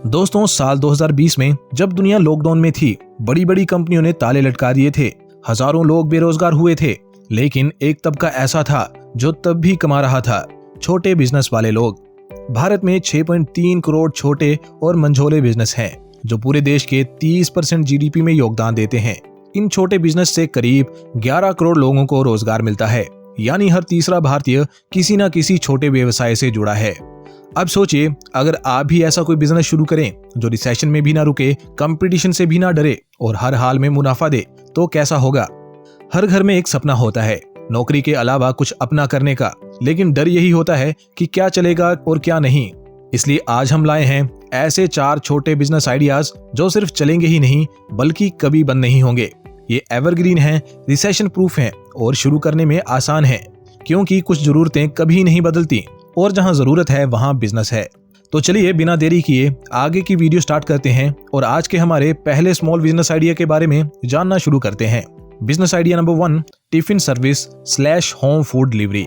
दोस्तों, साल 2020 में जब दुनिया लॉकडाउन में थी, बड़ी बड़ी कंपनियों ने ताले लटका दिए थे। हजारों लोग बेरोजगार हुए थे, लेकिन एक तबका ऐसा था जो तब भी कमा रहा था, छोटे बिजनेस वाले लोग। भारत में 6.3 करोड़ छोटे और मंझोले बिजनेस हैं, जो पूरे देश के 30% जीडीपी में योगदान देते हैं। इन छोटे बिजनेस से करीब 11 करोड़ लोगों को रोजगार मिलता है, यानी हर तीसरा भारतीय किसी न किसी छोटे व्यवसाय से जुड़ा है। अब सोचिए, अगर आप भी ऐसा कोई बिजनेस शुरू करें जो रिसेशन में भी ना रुके, कंपटीशन से भी ना डरे और हर हाल में मुनाफा दे, तो कैसा होगा। हर घर में एक सपना होता है, नौकरी के अलावा कुछ अपना करने का, लेकिन डर यही होता है कि क्या चलेगा और क्या नहीं। इसलिए आज हम लाए हैं ऐसे 4 छोटे बिजनेस आइडियाज जो सिर्फ चलेंगे ही नहीं बल्कि कभी बंद नहीं होंगे। ये एवरग्रीन हैं, रिसेशन प्रूफ हैं और शुरू करने में आसान हैं, क्योंकि कुछ जरूरतें कभी नहीं बदलती और जहां जरूरत है वहां बिजनेस है। तो चलिए बिना देरी किए आगे की वीडियो स्टार्ट करते हैं और आज के हमारे पहले स्मॉल बिजनेस आइडिया के बारे में जानना शुरू करते हैं। Business idea number 1, tiffin service / home food delivery.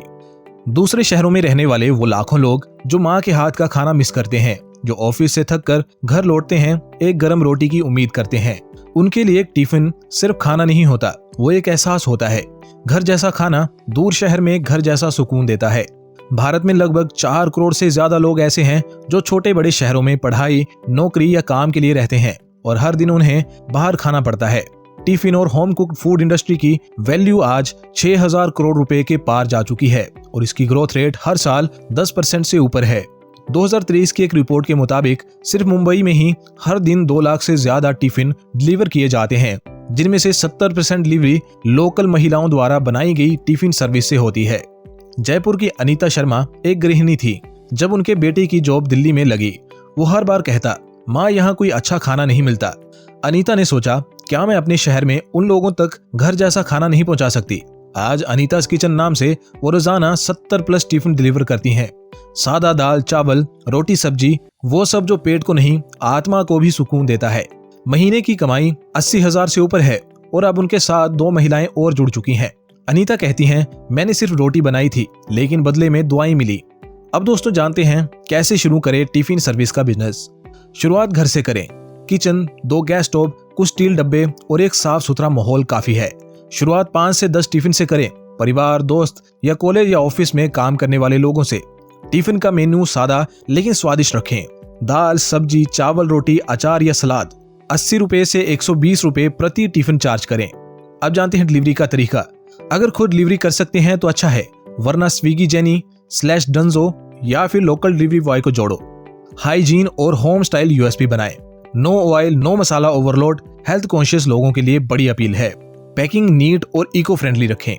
दूसरे शहरों में रहने वाले वो लाखों लोग जो माँ के हाथ का खाना मिस करते हैं, जो ऑफिस से थक कर घर लौटते हैं, एक गर्म रोटी की उम्मीद करते हैं। उनके लिए एक टिफिन सिर्फ खाना नहीं होता, वो एक एहसास होता है। घर जैसा खाना दूर शहर में घर जैसा सुकून देता है। भारत में लगभग 4 करोड़ से ज्यादा लोग ऐसे हैं जो छोटे बड़े शहरों में पढ़ाई, नौकरी या काम के लिए रहते हैं और हर दिन उन्हें बाहर खाना पड़ता है। टिफिन और होम कुक्ड फूड इंडस्ट्री की वैल्यू आज 6000 करोड़ रुपए के पार जा चुकी है और इसकी ग्रोथ रेट हर साल 10% से ऊपर है। 2023 की एक रिपोर्ट के मुताबिक सिर्फ मुंबई में ही हर दिन 2 लाख से ज्यादा टिफिन डिलीवर किए जाते हैं, जिनमें से 70% डिलीवरी लोकल महिलाओं द्वारा बनाई गई टिफिन सर्विस से होती है। जयपुर की अनीता शर्मा एक गृहिणी थी। जब उनके बेटे की जॉब दिल्ली में लगी, वो हर बार कहता, माँ यहाँ कोई अच्छा खाना नहीं मिलता। अनीता ने सोचा, क्या मैं अपने शहर में उन लोगों तक घर जैसा खाना नहीं पहुंचा सकती। आज अनीता's किचन नाम से वो रोजाना 70+ टिफिन डिलीवर करती हैं। सादा दाल चावल रोटी सब्जी, वो सब जो पेट को नहीं आत्मा को भी सुकून देता है। महीने की कमाई 80,000 से ऊपर है और अब उनके साथ 2 महिलाएं और जुड़ चुकी हैं। अनीता कहती हैं, मैंने सिर्फ रोटी बनाई थी, लेकिन बदले में दुआएं मिली। अब दोस्तों जानते हैं कैसे शुरू करें टिफिन सर्विस का बिजनेस। शुरुआत घर से करें। किचन, 2 गैस स्टोव, कुछ स्टील डब्बे और एक साफ सुथरा माहौल काफी है। शुरुआत 5 से 10 टिफिन से करें, परिवार, दोस्त या कॉलेज या ऑफिस में काम करने वाले लोगों से। टिफिन का मेन्यू सादा लेकिन स्वादिष्ट रखें। दाल, सब्जी, चावल, रोटी, अचार या सलाद। 80 रुपए से 120 रुपए प्रति टिफिन चार्ज करें। अब जानते हैं डिलीवरी का तरीका। अगर खुद डिलीवरी कर सकते हैं तो अच्छा है, वरना स्विगी जेनी / डंजो या फिर लोकल डिलीवरी बॉय को जोड़ो। हाइजीन और होम स्टाइल यूएसपी बनाएं। नो ऑयल नो मसाला ओवरलोड हेल्थ कॉन्शियस लोगों के लिए बड़ी अपील है। पैकिंग नीट और इको फ्रेंडली रखें।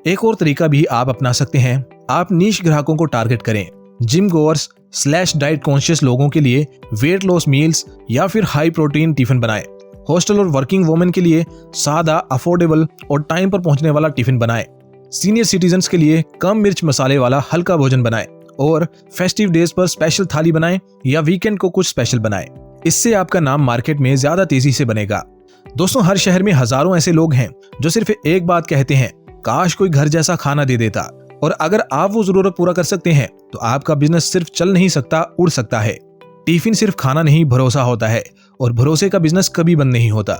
एक और तरीका भी आप अपना सकते हैं, आप नीश ग्राहकों को टारगेट करें। जिम गोअर्स / डाइट कॉन्शियस लोगों के लिए वेट लॉस मील्स या फिर हाई प्रोटीन टिफिन बनाएं। हॉस्टल और वर्किंग वुमेन के लिए सादा, अफोर्डेबल और टाइम पर पहुंचने वाला टिफिन बनाएं। सीनियर सिटीजन्स के लिए कम मिर्च मसाले वाला हल्का भोजन बनाएं और फेस्टिव डेज पर स्पेशल थाली बनाएं या वीकेंड को कुछ स्पेशल बनाएं। इससे आपका नाम मार्केट में ज्यादा तेजी से बनेगा। दोस्तों, हर शहर में हजारों ऐसे लोग हैं जो सिर्फ एक बात कहते हैं, काश कोई घर जैसा खाना दे देता। और अगर आप वो जरूरत पूरा कर सकते हैं तो आपका बिजनेस सिर्फ चल नहीं सकता, उड़ सकता है। टिफिन सिर्फ खाना नहीं, भरोसा होता है और भरोसे का बिजनेस कभी बंद नहीं होता।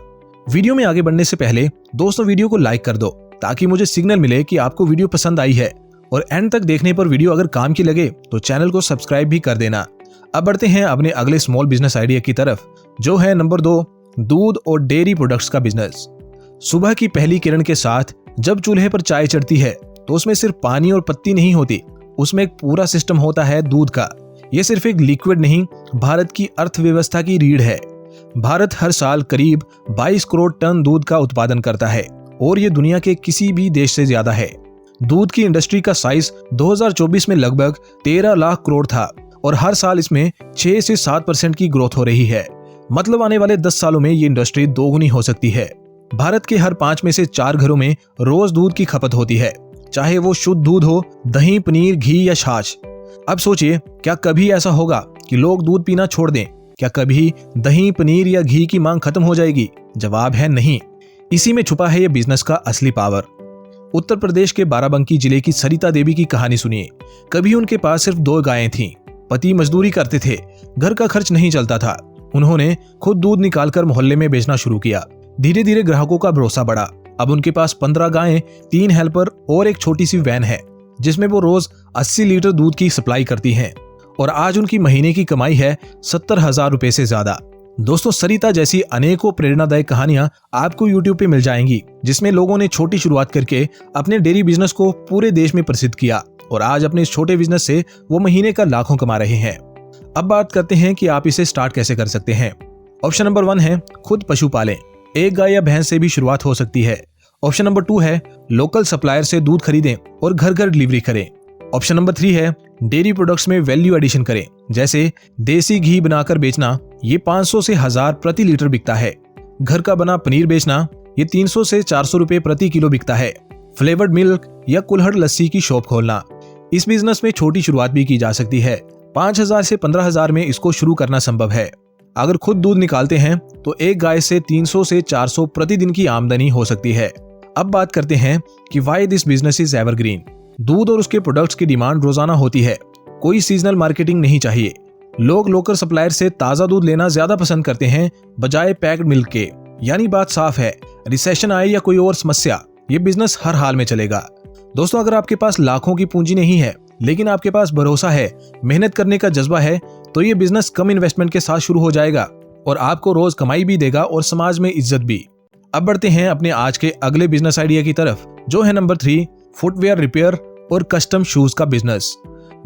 वीडियो में आगे बढ़ने से पहले दोस्तों वीडियो को लाइक कर दो, ताकि मुझे सिग्नल मिले कि आपको वीडियो पसंद आई है। और एंड तक देखने पर वीडियो अगर काम की लगे तो चैनल को सब्सक्राइब भी कर देना। अब बढ़ते हैं अपने अगले स्मॉल बिजनेस आइडिया की तरफ, जो है नंबर 2, दूध और डेयरी प्रोडक्ट्स का बिजनेस। सुबह की पहली किरण के साथ जब चूल्हे पर चाय चढ़ती है तो उसमें सिर्फ पानी और पत्ती नहीं होती, उसमें एक पूरा सिस्टम होता है दूध का। ये सिर्फ एक लिक्विड नहीं, भारत की अर्थव्यवस्था की रीढ़ है। भारत हर साल करीब 22 करोड़ टन दूध का उत्पादन करता है और ये दुनिया के किसी भी देश से ज्यादा है। दूध की इंडस्ट्री का साइज 2024 में लगभग 13 लाख करोड़ था और हर साल इसमें 6 से 7% की ग्रोथ हो रही है। मतलब आने वाले 10 सालों में ये इंडस्ट्री दोगुनी हो सकती है। भारत के हर 5 में से 4 घरों में रोज दूध की खपत होती है, चाहे वो शुद्ध दूध हो, दही, पनीर, घी या छाछ। अब सोचिए, क्या कभी ऐसा होगा कि लोग दूध पीना छोड़ दें? क्या कभी दही, पनीर या घी की मांग खत्म हो जाएगी? जवाब है नहीं। इसी में छुपा है ये बिजनेस का असली पावर। उत्तर प्रदेश के बाराबंकी जिले की सरिता देवी की कहानी सुनिए। कभी उनके पास सिर्फ 2 गायें थीं। पति मजदूरी करते थे, घर का खर्च नहीं चलता था। उन्होंने खुद दूध निकालकर मोहल्ले में बेचना शुरू किया। धीरे धीरे ग्राहकों का भरोसा बढ़ा। अब उनके पास 15 गायें, 3 हेल्पर और एक छोटी सी वैन है जिसमें वो रोज 80 लीटर दूध की सप्लाई करती हैं। और आज उनकी महीने की कमाई है 70,000 रुपए से ज्यादा। दोस्तों, सरिता जैसी अनेकों प्रेरणादायक कहानियां आपको YouTube पे मिल जाएंगी, जिसमें लोगों ने छोटी शुरुआत करके अपने डेयरी बिजनेस को पूरे देश में प्रसिद्ध किया और आज अपने इस छोटे बिजनेस से वो महीने का लाखों कमा रहे हैं। अब बात करते हैं कि आप इसे स्टार्ट कैसे कर सकते हैं। ऑप्शन नंबर 1 है खुद पशु पालें। एक गाय या भैंस से भी शुरुआत हो सकती है। ऑप्शन नंबर 2 है लोकल सप्लायर से दूध खरीदें और घर घर डिलीवरी करें। ऑप्शन नंबर 3 है डेयरी प्रोडक्ट्स में वैल्यू एडिशन करें, जैसे देसी घी बनाकर बेचना, ये 500 से 1000 प्रति लीटर बिकता है। घर का बना पनीर बेचना, ये 300 से 400 रुपए प्रति किलो बिकता है। फ्लेवर्ड मिल्क या कुल्हड़ लस्सी की शॉप खोलना। इस बिजनेस में छोटी शुरुआत भी की जा सकती है। 5,000 से 15,000 में इसको शुरू करना संभव है। अगर खुद दूध निकालते हैं तो एक गाय से 300 से 400 प्रतिदिन की आमदनी हो सकती है। अब बात करते हैं कि why this business is evergreen. दूध और उसके प्रोडक्ट्स की डिमांड रोजाना होती है। कोई सीजनल मार्केटिंग नहीं चाहिए। लोग लोकल सप्लायर से ताजा दूध लेना ज्यादा पसंद करते हैं बजाय पैक्ड मिल्क के। यानी बात साफ है, रिसेशन आए या कोई और समस्या, ये बिजनेस हर हाल में चलेगा। दोस्तों, अगर आपके पास लाखों की पूंजी नहीं है लेकिन आपके पास भरोसा है, मेहनत करने का जज्बा है, तो ये बिजनेस कम इन्वेस्टमेंट के साथ शुरू हो जाएगा और आपको रोज कमाई भी देगा और समाज में इज्जत भी। अब बढ़ते हैं अपने आज के अगले बिजनेस आइडिया की तरफ, जो है नंबर 3, फुटवेयर रिपेयर और कस्टम शूज का बिजनेस।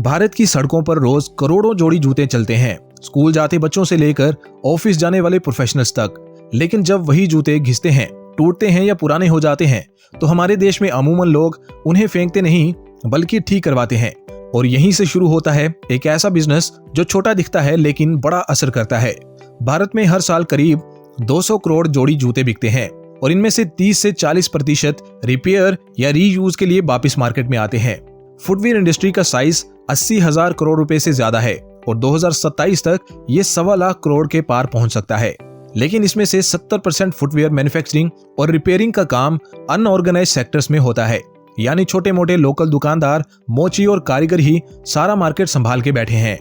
भारत की सड़कों पर रोज करोड़ों जोड़ी जूते चलते हैं, स्कूल जाते बच्चों से लेकर ऑफिस जाने वाले प्रोफेशनल्स तक। लेकिन जब वही जूते घिसते हैं, टूटते हैं या पुराने हो जाते हैं, तो हमारे देश में अमूमन लोग उन्हें फेंकते नहीं बल्कि ठीक करवाते हैं। और यहीं से शुरू होता है एक ऐसा बिजनेस जो छोटा दिखता है लेकिन बड़ा असर करता है। भारत में हर साल करीब 200 करोड़ जोड़ी जूते बिकते हैं और इनमें से 30 से 40% रिपेयर या रीयूज के लिए वापस मार्केट में आते हैं। फुटवेयर इंडस्ट्री का साइज 80,000 करोड़ रुपए से ज्यादा है और 2027 तक ये 1.25 लाख करोड़ के पार पहुंच सकता है। लेकिन इसमें से 70% फुटवेयर मैन्युफैक्चरिंग और रिपेयरिंग का काम अनऑर्गेनाइज्ड सेक्टर्स में होता है। यानी छोटे मोटे लोकल दुकानदार, मोची और कारीगर ही सारा मार्केट संभाल के बैठे हैं।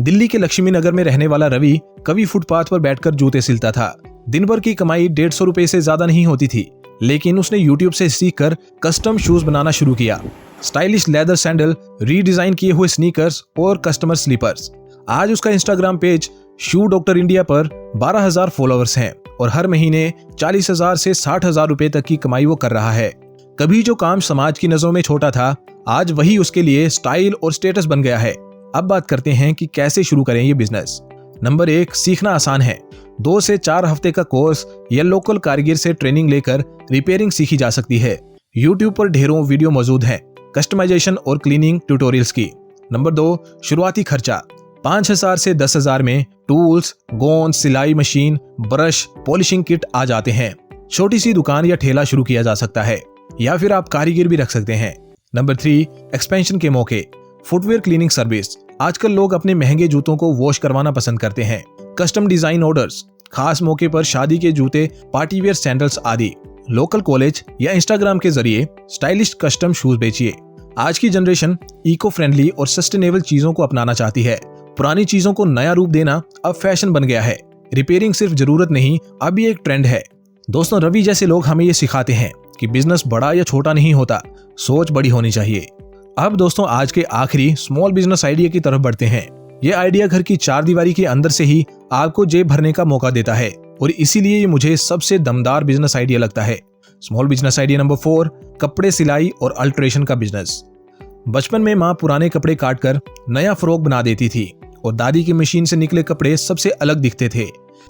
दिल्ली के लक्ष्मी नगर में रहने वाला रवि कभी फुटपाथ पर बैठकर जूते सिलता था। दिन भर की कमाई 150 रुपए से ज्यादा नहीं होती थी, लेकिन उसने YouTube से सीखकर कस्टम शूज बनाना शुरू किया। स्टाइलिश लेदर सैंडल, रीडिजाइन किए हुए स्नीकर्स और कस्टमर स्लीपर्स। आज उसका Instagram page shoe doctor India पर 12,000 फॉलोअर्स हैं और हर महीने 40,000 से 60,000 रुपए तक की कमाई वो कर रहा है। कभी जो काम समाज की नजरों में छोटा था, आज वही उसके लिए स्टाइल और स्टेटस बन गया है। अब बात करते हैं कि कैसे शुरू करें ये बिजनेस। नंबर 1, सीखना आसान है। 2 से 4 हफ्ते का कोर्स या लोकल कारीगर से ट्रेनिंग लेकर रिपेयरिंग सीखी जा सकती है। YouTube पर ढेरों वीडियो मौजूद हैं कस्टमाइजेशन और क्लीनिंग ट्यूटोरियल्स की। नंबर 2, शुरुआती खर्चा। 5,000 से 10,000 में टूल्स, गोंद, सिलाई मशीन, ब्रश, पॉलिशिंग किट आ जाते हैं। छोटी सी दुकान या ठेला शुरू किया जा सकता है या फिर आप कारीगर भी रख सकते हैं। नंबर 3, एक्सपेंशन के मौके। Footwear cleaning service. आजकल लोग अपने महंगे जूतों को वॉश करवाना पसंद करते हैं। कस्टम डिजाइन ऑर्डर्स, खास मौके पर शादी के जूते, पार्टीवेयर सैंडल्स आदि। लोकल कॉलेज या इंस्टाग्राम के जरिए स्टाइलिश कस्टम शूज बेचिए। आज की जनरेशन इको फ्रेंडली और सस्टेनेबल चीजों को अपनाना चाहती है। पुरानी चीजों को नया रूप देना अब फैशन बन गया है। रिपेयरिंग सिर्फ जरूरत नहीं, अभी एक ट्रेंड है। दोस्तों, रवि जैसे लोग हमें ये सिखाते हैं कि बिजनेस बड़ा या छोटा नहीं होता, सोच बड़ी होनी चाहिए। अब दोस्तों, आज के आखिरी स्मॉल बिजनेस आइडिया की तरफ बढ़ते हैं। ये आइडिया घर की 4 दीवारी के अंदर से ही आपको जेब भरने का मौका देता है और इसीलिए ये मुझे सबसे दमदार बिजनेस आइडिया लगता है। स्मॉल बिजनेस आइडिया नंबर 4, कपड़े सिलाई और अल्ट्रेशन का बिजनेस। बचपन में माँ पुराने कपड़े काटकर नया फ्रॉक बना देती थी और दादी की मशीन से निकले कपड़े सबसे अलग दिखते थे।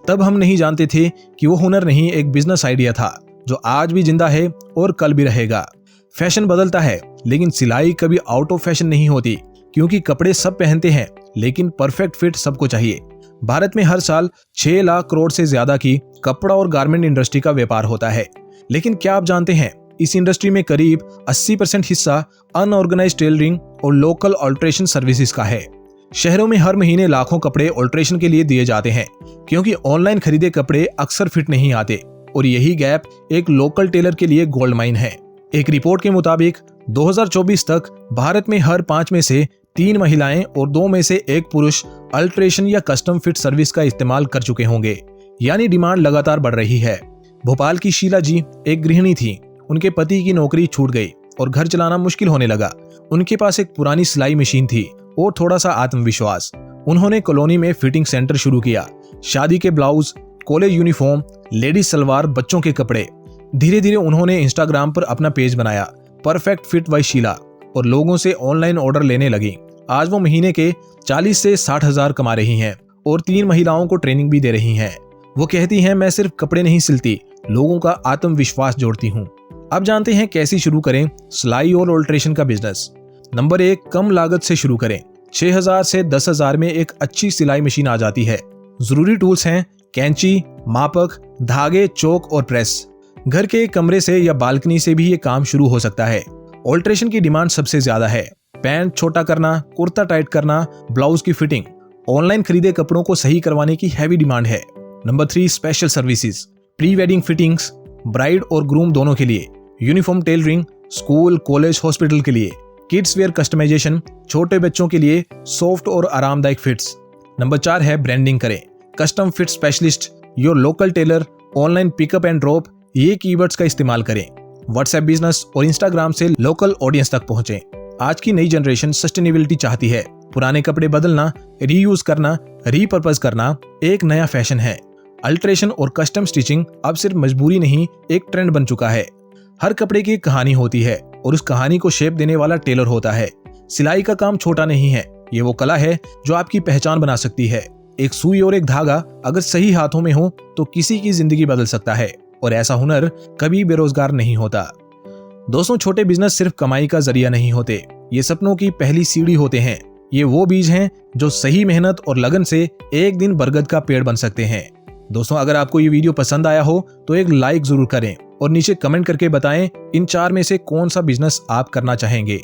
तब हम नहीं जानते थे कि वो हुनर नहीं, एक बिजनेस आइडिया था जो आज भी जिंदा है और कल भी रहेगा। फैशन बदलता है लेकिन सिलाई कभी आउट ऑफ फैशन नहीं होती, क्योंकि कपड़े सब पहनते हैं लेकिन परफेक्ट फिट सबको चाहिए। भारत में हर साल 6 लाख करोड़ से ज्यादा की कपड़ा और गारमेंट इंडस्ट्री का व्यापार होता है। लेकिन क्या आप जानते हैं, इस इंडस्ट्री में करीब 80% हिस्सा अनऑर्गेनाइज्ड टेलरिंग और लोकल अल्ट्रेशन सर्विसेज का है। शहरों में हर महीने लाखों कपड़े अल्ट्रेशन के लिए दिए जाते हैं, क्योंकि ऑनलाइन खरीदे कपड़े अक्सर फिट नहीं आते और यही गैप एक लोकल टेलर के लिए गोल्ड माइन है। एक रिपोर्ट के मुताबिक 2024 तक भारत में हर 5 में से 3 महिलाएं और 2 में से 1 पुरुष अल्ट्रेशन या कस्टम फिट सर्विस का इस्तेमाल कर चुके होंगे, यानी डिमांड लगातार बढ़ रही है। भोपाल की शीला जी एक गृहिणी थी। उनके पति की नौकरी छूट गई और घर चलाना मुश्किल होने लगा। उनके पास एक पुरानी सिलाई मशीन थी और थोड़ा सा आत्मविश्वास। उन्होंने कॉलोनी में फिटिंग सेंटर शुरू किया। शादी के blouse, college uniform, ladies salwar, बच्चों के कपड़े। धीरे धीरे उन्होंने इंस्टाग्राम पर अपना पेज बनाया, परफेक्ट फिट बाय शीला, और लोगों से ऑनलाइन ऑर्डर लेने लगी। आज वो महीने के 40 से 60 हजार कमा रही हैं और 3 महिलाओं को ट्रेनिंग भी दे रही हैं। वो कहती हैं, मैं सिर्फ कपड़े नहीं सिलती, लोगों का आत्मविश्वास जोड़ती हूँ। अब जानते हैं कैसे शुरू करें सिलाई और ऑल्ट्रेशन का बिजनेस। नंबर 1, कम लागत से शुरू करें। 6000 से 10,000 में एक अच्छी सिलाई मशीन आ जाती है। जरूरी टूल्स हैं कैंची, मापक, धागे, चौक और प्रेस। घर के कमरे से या बालकनी से भी ये काम शुरू हो सकता है। ऑल्ट्रेशन की डिमांड सबसे ज्यादा है। पैंट छोटा करना, कुर्ता टाइट करना, ब्लाउज की फिटिंग। ऑनलाइन खरीदे कपड़ों को सही करवाने की हैवी डिमांड है। Number 3, special services. Pre wedding fittings, bride और ग्रूम दोनों के लिए। Uniform tailoring, school, college, hospital के लिए। किड्स वेयर कस्टमाइजेशन, छोटे बच्चों के लिए सॉफ्ट और आरामदायक फिट्स। नंबर 4 है ब्रांडिंग करें। Custom fit specialist, your local tailor, online pickup and drop, ये कीवर्ड्स का इस्तेमाल करें। व्हाट्सएप बिजनेस और इंस्टाग्राम से लोकल ऑडियंस तक पहुंचें। आज की नई जनरेशन सस्टेनेबिलिटी चाहती है। पुराने कपड़े बदलना, रीयूज करना, रीपर्पज करना एक नया फैशन है। अल्ट्रेशन और कस्टम स्टिचिंग अब सिर्फ मजबूरी नहीं, एक ट्रेंड बन चुका है। हर कपड़े की एक कहानी होती है और उस कहानी को शेप देने वाला टेलर होता है। सिलाई का काम छोटा नहीं है, ये वो कला है जो आपकी पहचान बना सकती है। एक सुई और एक धागा अगर सही हाथों में हो तो किसी की जिंदगी बदल सकता है, और ऐसा हुनर कभी बेरोजगार नहीं होता। दोस्तों, छोटे बिजनेस सिर्फ कमाई का जरिया नहीं होते, ये सपनों की पहली सीढ़ी होते हैं। ये वो बीज हैं जो सही मेहनत और लगन से एक दिन बरगद का पेड़ बन सकते हैं। दोस्तों, अगर आपको ये वीडियो पसंद आया हो तो एक लाइक जरूर करें और नीचे कमेंट करके बताएं इन 4 में से कौन सा बिजनेस आप करना चाहेंगे।